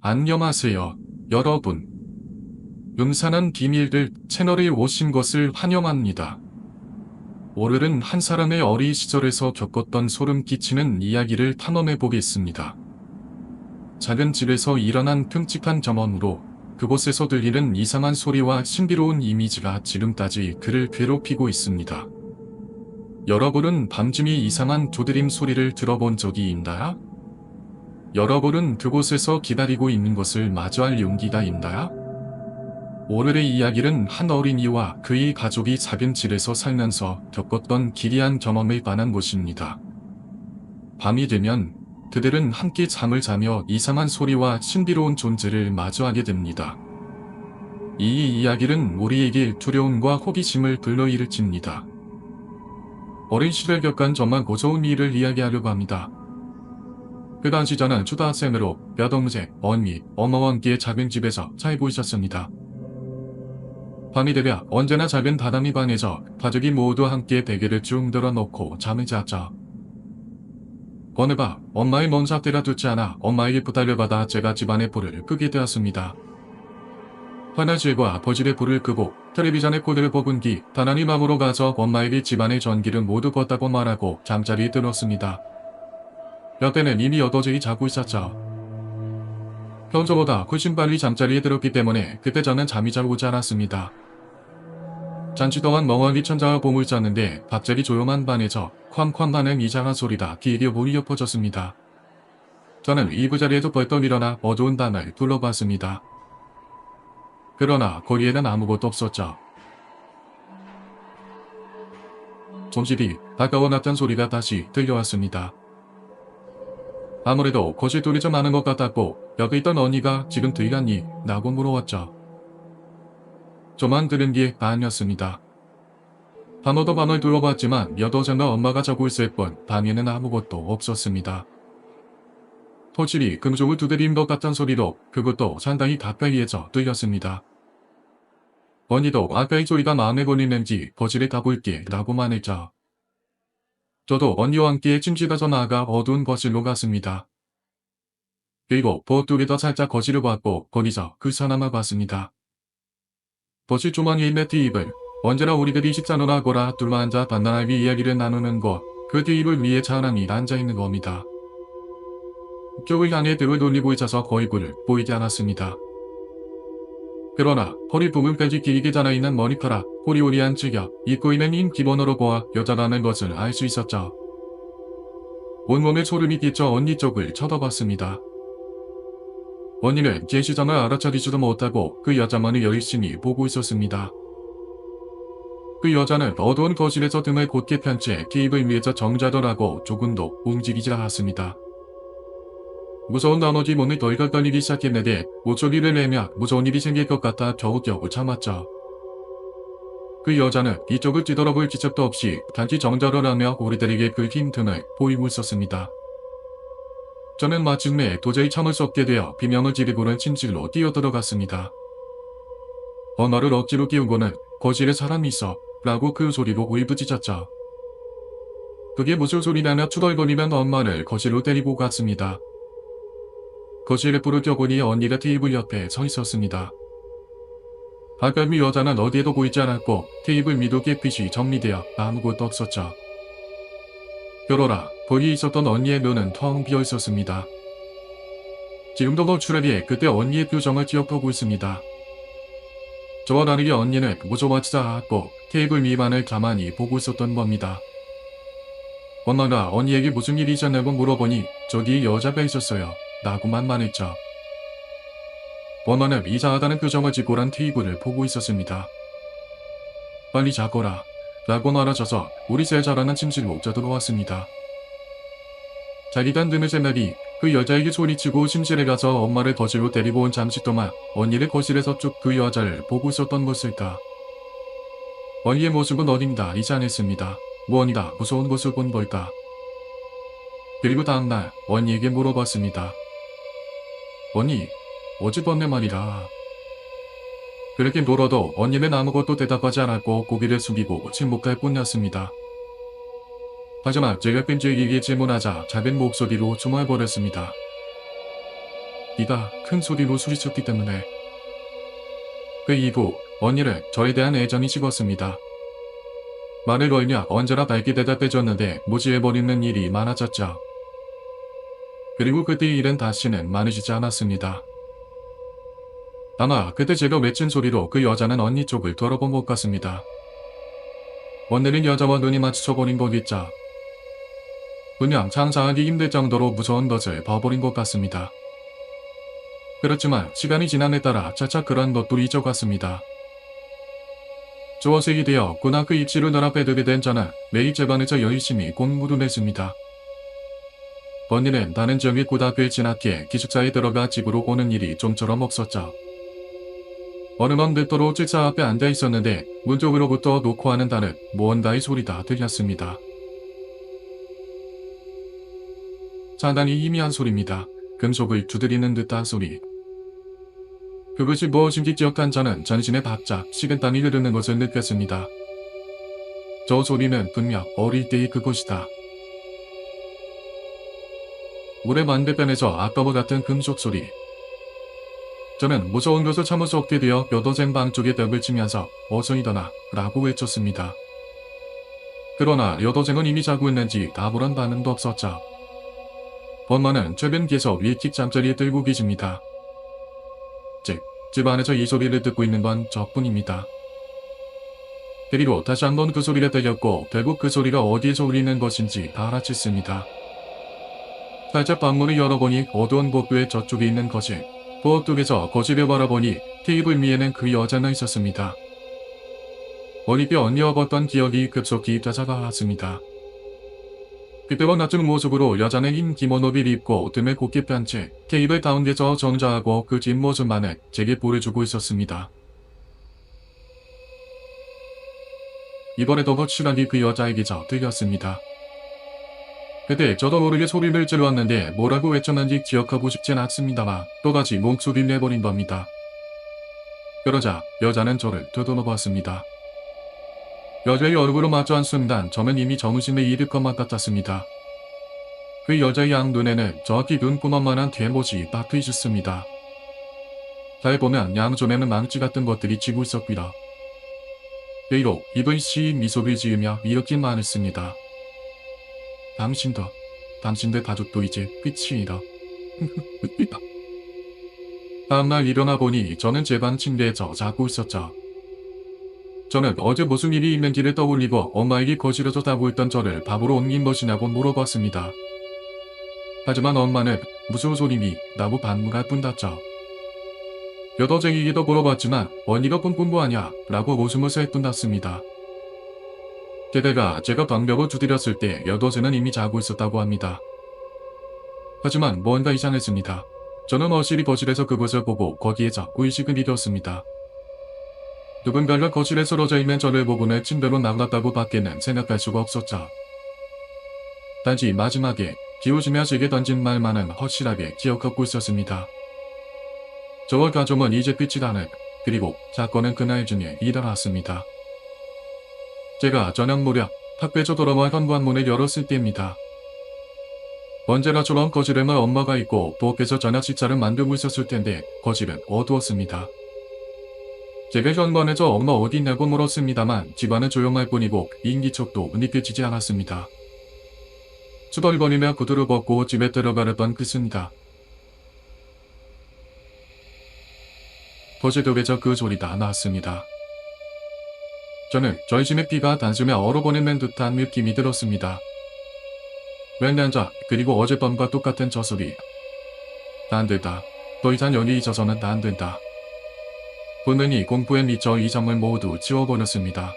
안녕하세요, 여러분. 음산한 비밀들 채널에 오신 것을 환영합니다. 오늘은 한 사람의 어린 시절에서 겪었던 소름 끼치는 이야기를 탐험해 보겠습니다. 작은 집에서 일어난 끔찍한 경험으로 그곳에서 들리는 이상한 소리와 신비로운 이미지가 지금까지 그를 괴롭히고 있습니다. 여러분은 밤중에 이상한 두드림 소리를 들어본 적이 있나요? 여러분은 그곳에서 기다리고 있는 것을 마주할 용기가 있나요? 오늘의 이야기는 한 어린이와 그의 가족이 작은 집에서 살면서 겪었던 기이한 경험에 관한 것입니다. 밤이 되면 그들은 함께 잠을 자며 이상한 소리와 신비로운 존재를 마주하게 됩니다. 이 이야기는 우리에게 두려움과 호기심을 불러일으킵니다. 어린 시절 겪은 정말 무서운 일을 이야기하려고 합니다. 그 당시 저는 초등학생으로 여동생, 언니, 엄마와 함께 작은 집에서 살고 있었습니다. 밤이 되면 언제나 작은 다다미 방에서 가족이 모두 함께 베개를 쭉 들어놓고 잠을 잤죠. 어느 밤 엄마의 먼 삭대가 듣지 않아 엄마에게 부탁을 받아 제가 집안의 불을 끄게 되었습니다. 화장실과 거실에 불을 끄고 텔레비전의 코드를 뽑은 뒤 가난히 방으로 가서 엄마에게 집안의 전기를 모두 껐다고 말하고 잠자리에 들었습니다. 옆에는 이미 여도저히 자고 있었죠. 평소보다 훨씬 빨리 잠자리에 들었기 때문에 그때 저는 잠이 잘 오지 않았습니다. 잠시 동안 멍하니 천장을 보고 있었는데 갑자기 조용한 방에서 쾅쾅 하는 이상한 소리가 귀에 울려 퍼졌습니다. 저는 이부자리에서 벌떡 일어나 어두운 방을 둘러봤습니다. 그러나 거기에는 아무것도 없었죠. 잠시 뒤 가까워 났던 소리가 다시 들려왔습니다. 아무래도 거실 둘이 좀 많은 것 같았고 옆에 있던 언니가 지금 들렸니? 라고 물어왔죠. 저만 들은 게 아니었습니다. 밤어도 방을 둘러봤지만 여동생과 엄마가 자고 있을 뿐 방에는 아무것도 없었습니다. 토실이 금속을 두드린 것 같은 소리로 그것도 상당히 가까이에서 들렸습니다. 언니도 아까 이 소리가 마음에 걸리는지 거실에 가볼게 라고만 했죠. 저도 언니와 함께 침실 가서 나아가 어두운 거실로 갔습니다. 그리고 버뚜기 더 살짝 거실을 봤고 거기서 그 사람을 봤습니다. 거실 주머니에 있는 테이블, 언제나 우리들이 식사를 하거나 둘러앉아 단단하게 이야기를 나누는 곳, 그 테이블 위에 사람이 앉아있는 겁니다. 벽을 향해 등을 돌리고 있어서 얼굴을 보이지 않았습니다. 그러나 허리 부분까지 길게 자라있는 머리카락, 호리호리한 측엽, 입고 있는 흰 기본으로 보아 여자라는 것을 알 수 있었죠. 온몸에 소름이 끼쳐 언니 쪽을 쳐다봤습니다. 언니는 제 시선을 알아차리지도 못하고 그 여자만을 열심히 보고 있었습니다. 그 여자는 어두운 거실에서 등을 곧게 편 채 테이블 위에서 정자를 하고 조금도 움직이지 않았습니다. 무서운 나머지 몸이 덜덜 떨리기 시작했는데 목소리를 내며 무서운 일이 생길 것 같아 겨우겨우 참았죠. 그 여자는 이쪽을 뒤돌아볼 기척도 없이 단지 정자를 하며 우리들에게 그 흰 등을 보이고 있었습니다. 저는 마침내 도저히 참을 수 없게 되어 비명을 지르고는 침실로 뛰어들어갔습니다. 언어를 억지로 끼우고는 거실에 사람이 있어 라고 그 소리로 울부짖었죠. 그게 무슨 소리냐며 투덜거리면 엄마를 거실로 데리고 갔습니다. 거실에 불을 켜보니 언니가 테이블 옆에 서 있었습니다. 아까 그 여자는 어디에도 보이지 않았고 테이블 위도 깨끗이 정리되어 아무것도 없었죠. 그러나 거기 있었던 언니의 눈은 텅 비어 있었습니다. 지금도 거출하게 그때 언니의 표정을 기억하고 있습니다. 저와 다르게 언니는 무서워하지 않았고 테이블 위만을 가만히 보고 있었던 겁니다. 엄마가 언니에게 무슨 일이 있었냐고 물어보니 저기 여자가 있었어요 라고만 말했죠. 엄마는 이상하다는 표정을 짓고란 테이블을 보고 있었습니다. 빨리 자거라 라고 말하셔서 우리 세 자라는 침실로 들어왔습니다. 자기가 드는 생각이 그 여자에게 소리치고 침실에 가서 엄마를 거실로 데리고 온 잠시 동안 언니를 거실에서 쭉 그 여자를 보고 있었던 것일까. 언니의 모습은 어딘가 이상했습니다. 무언이가 무서운 것을 본 걸까. 그리고 다음날 언니에게 물어봤습니다. 언니, 어젯밤에 말이라. 그렇게 물어도 언니는 아무것도 대답하지 않았고 고개를 숙이고 침묵할 뿐이었습니다. 하지만 제가 끈질기게 질문하자 작은 목소리로 중얼거렸습니다. 네가 큰 소리로 소리쳤기 때문에. 그 이후 언니를 저에 대한 애정이 식었습니다. 말을 걸며 언제나 밝게 대답해줬는데 무지해버리는 일이 많아졌죠. 그리고 그때 일은 다시는 많아지지 않았습니다. 아마 그때 제가 외친 소리로 그 여자는 언니 쪽을 돌아본 것 같습니다. 오늘은 여자와 눈이 마주쳐버린 거겠죠. 그냥 상상하기 힘들 정도로 무서운 것을 봐버린 것 같습니다. 그렇지만 시간이 지남에 따라 차차 그런 것도 잊어갔습니다. 중학생이 되어 고등학교 입시를 눈앞에 두게 된 저는 매일 집안에서 열심히 공부를 했습니다. 언니는 다른 지역의 고등학교에 진학해 기숙사에 들어가 집으로 오는 일이 좀처럼 없었죠. 어느 밤 늦도록 책상 앞에 앉아 있었는데 문 쪽으로부터 놓고 하는 다른 무언가의 소리가 들렸습니다. 상당히 희미한 소리입니다. 금속을 두드리는 듯한 소리. 그것이 무엇인지 기억한 저는 전신에 바짝 식은땀이 흐르는 것을 느꼈습니다. 저 소리는 분명 어릴 때의 그것이다. 물의 반대편에서 아까와 같은 금속 소리. 저는 무서운 것을 참을 수 없게 되어 여도생 방 쪽에 벽을 치면서 어서 일어나 라고 외쳤습니다. 그러나 여도생은 이미 자고 있는지 아무런 반응도 없었죠. 엄마는 최근 계속 일찍 잠자리에 들고 계십니다. 즉, 집 안에서 이 소리를 듣고 있는 건 저뿐입니다. 그리고 다시 한번 그 소리가 들렸고 결국 그 소리가 어디에서 울리는 것인지 알아챘습니다. 살짝 방문을 열어보니 어두운 복도의 저쪽에 있는 거실. 복도에서 거실을 바라보니 테이블 위에는 그 여자가 있었습니다. 어릴 때 언니와 봤던 기억이 급속히 찾아왔습니다. 그때와 낮은 모습으로 여자는 흰 기모노비를 입고 등을 곧게 편 채 테이블 가운데서 정자하고 그 뒷모습만을 제게 보여주고 있었습니다. 이번에도 확실하게 그 여자에게서 들렸습니다. 그때 저도 모르게 소리를 질렀는데 뭐라고 외쳤는지 기억하고 싶진 않습니다만 또다시 목소리를 내버린 겁니다. 그러자 여자는 저를 되돌아봤습니다. 여자의 얼굴을 마주한 순간 저는 이미 정신을 잃을 것만 같았습니다. 그 여자의 양눈에는 정확히 눈구멍만한 대못이 박혀 있었습니다. 잘 보면 양손에는 망치 같은 것들이 쥐고 있었고요. 그리고 입을 시인 미소를 지으며 이렇게만 했습니다. 당신들 가족도 이제 끝이다. 다음날 일어나 보니 저는 제 방 침대에서 자고 있었죠. 저는 어제 무슨 일이 있는지를 떠올리고 엄마에게 거실에서 자고 있던 저를 밥으로 옮긴 것이냐고 물어봤습니다. 하지만 엄마는 무슨 소리니 라고 반문할 뿐 닿죠. 여도쟁이기도 물어봤지만 언니가 뿜뿜부하냐 라고 웃음을 셀 뿐 닿습니다. 게다가 제가 방벽을 두드렸을 때 여도새는 이미 자고 있었다고 합니다. 하지만 뭔가 이상했습니다. 저는 어실히 거실에서 그것을 보고 거기에 자꾸 의식을 잃었습니다. 누군가가 거실에 쓰러져 있는 저를 보고는 침대로 나갔다고 밖에는 생각할 수가 없었죠. 단지 마지막에 기우시며 제게 던진 말만은 확실하게 기억하고 있었습니다. 저와 가족은 이제 끝이 나는, 그리고 사건은 그날 중에 일어났습니다. 제가 저녁 무렵 학교에서 돌아와 현관문을 열었을 때입니다. 언제나처럼 거실에는 엄마가 있고 부엌에서 저녁 식사를 만들고 있었을 텐데 거실은 어두웠습니다. 제가 현관에서 엄마 어디 있냐고 물었습니다만 집안은 조용할 뿐이고 인기척도 느껴지지 않았습니다. 수덜거리며 구두를 벗고 집에 들어가려던 그 순간 거실쪽에서 그 소리가 나왔습니다. 저는 전신의 피가 단숨에 얼어버리는 듯한 느낌이 들었습니다. 웬년자 그리고 어젯밤과 똑같은 저 소리. 안 된다. 더 이상 여기 있어서는 안 된다. 분명히 공포에 미쳐 이성을 모두 지워버렸습니다.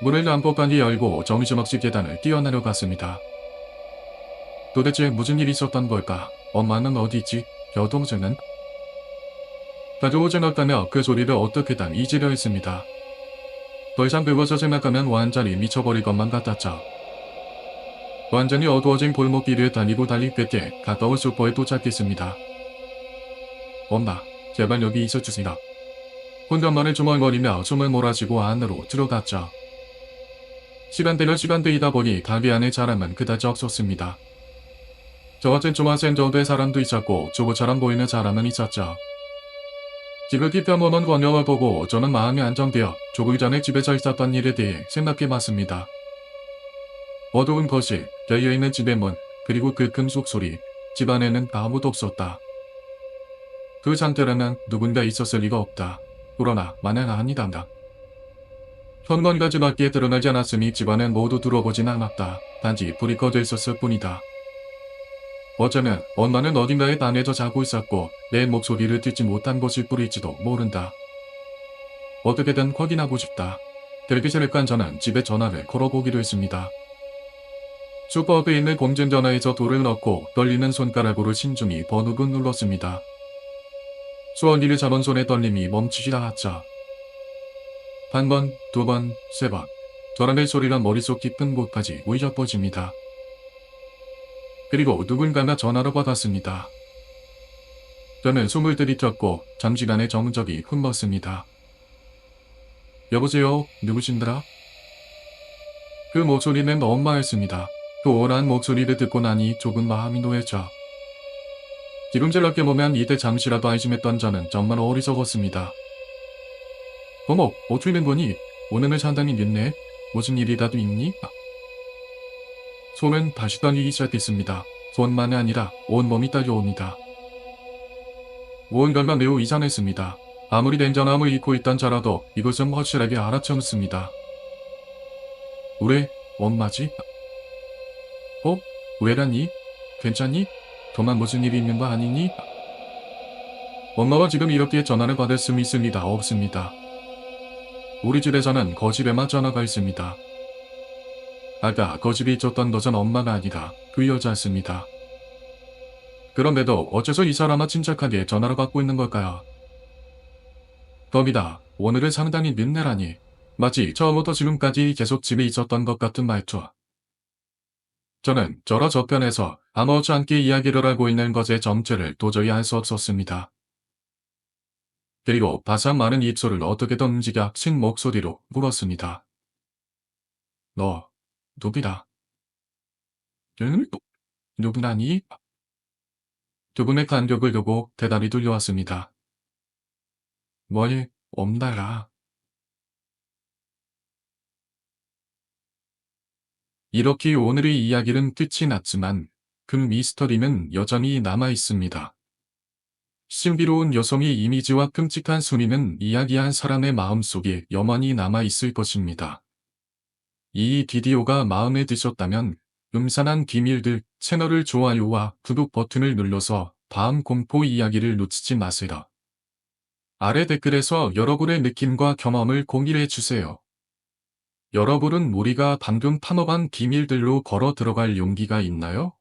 문을 난폭하게 열고 정신없이 계단을 뛰어내려갔습니다. 도대체 무슨 일이 있었던 걸까? 엄마는 어디 있지? 여동생은? 가족을 생각하며 그 소리를 어떻게든 잊으려 했습니다. 더 이상 그것을 생각하면 완전히 미쳐버릴 것만 같았죠. 완전히 어두워진 골목길을 달리고 달린 끝에 가까운 슈퍼에 도착했습니다. 엄마, 제발 여기 있어주세요. 혼잣말을 중얼거리며 숨을 몰아쉬고 안으로 들어갔죠. 시간대가 시간대이다 보니 가게 안에 사람은 그다지 없었습니다. 저같은 조마센 정도의 사람도 있었고 주부처럼 보이는 사람은 있었죠. 지극히 뼈머먼 권영을 보고 저는 마음이 안정되어 조금 전에 집에서 있었던 일에 대해 생각해봤습니다. 어두운 거실, 열려있는 집의 문, 그리고 그 금속 소리, 집 안에는 아무도 없었다. 그 상태라면 누군가 있었을 리가 없다. 그러나 만약 아니단다. 현관과 집 밖에 드러나지 않았으니 집안엔 모두 들어보진 않았다. 단지 불이 꺼져 있었을 뿐이다. 어쩌면 엄마는 어딘가에 방에서 자고 있었고 내 목소리를 듣지 못한 것일 뿐일지도 모른다. 어떻게든 확인하고 싶다. 텔레비전을 깐 저는 집에 전화를 걸어보기로 했습니다. 슈퍼 앞에 있는 공중전화에서 돌을 넣고 떨리는 손가락으로 신중히 번호를 눌렀습니다. 수원이를 잡은 손의 떨림이 멈추지 않았죠. 한 번, 두 번, 세 번. 전화벨 소리가 머릿속 깊은 곳까지 울려 퍼집니다. 그리고 누군가가 전화를 받았습니다. 저는 숨을 들이켰고 잠시간의 정적이 흠펐습니다. 여보세요? 누구신더라? 그 목소리는 엄마였습니다. 그 오랜 목소리를 듣고 나니 조금 마음이 놓였죠. 지금 생각해보면 이때 잠시라도 안심했던 저는 정말 어리석었습니다. 어머, 어떻게 된 거니? 오늘은 상당히 늦네. 무슨 일이라도 있니? 손은 다시 떨리기 시작했습니다. 손만이 아니라 온몸이 떨려옵니다. 무언가가 매우 이상했습니다. 아무리 냉정함을 잃고 있던 저라도 이것은 확실하게 알아채었습니다. 왜 엄마지? 왜라니? 괜찮니? 정말 무슨 일이 있는 거 아니니? 엄마가 지금 이렇게 전화를 받을 수 있습니다. 없습니다. 우리 집에서는 거실에만 전화가 있습니다. 아까 거실에 있었던 것은 엄마가 아니라 그 여자였습니다. 그런데도 어째서 이 사람은 침착하게 전화를 받고 있는 걸까요? 겁니다. 오늘은 상당히 늦네라니. 마치 처음부터 지금까지 계속 집에 있었던 것 같은 말투. 저는 저러 저편에서 아무렇지 않게 이야기를 하고 있는 것의 정체를 도저히 알 수 없었습니다. 그리고 바싹 마른 입술을 어떻게든 움직여 신 목소리로 물었습니다. 너, 누구다? 누구나니? 두 분의 간격을 두고 대답이 들려왔습니다. 뭘, 없나라. 이렇게 오늘의 이야기는 끝이 났지만 그 미스터리는 여전히 남아있습니다. 신비로운 여성의 이미지와 끔찍한 순위는 이야기한 사람의 마음속에 영원히 남아있을 것입니다. 이 비디오가 마음에 드셨다면 음산한 비밀들 채널을 좋아요와 구독 버튼을 눌러서 다음 공포 이야기를 놓치지 마세요. 아래 댓글에서 여러분의 느낌과 경험을 공유해 주세요. 여러분은 우리가 방금 탐험한 비밀들로 걸어 들어갈 용기가 있나요?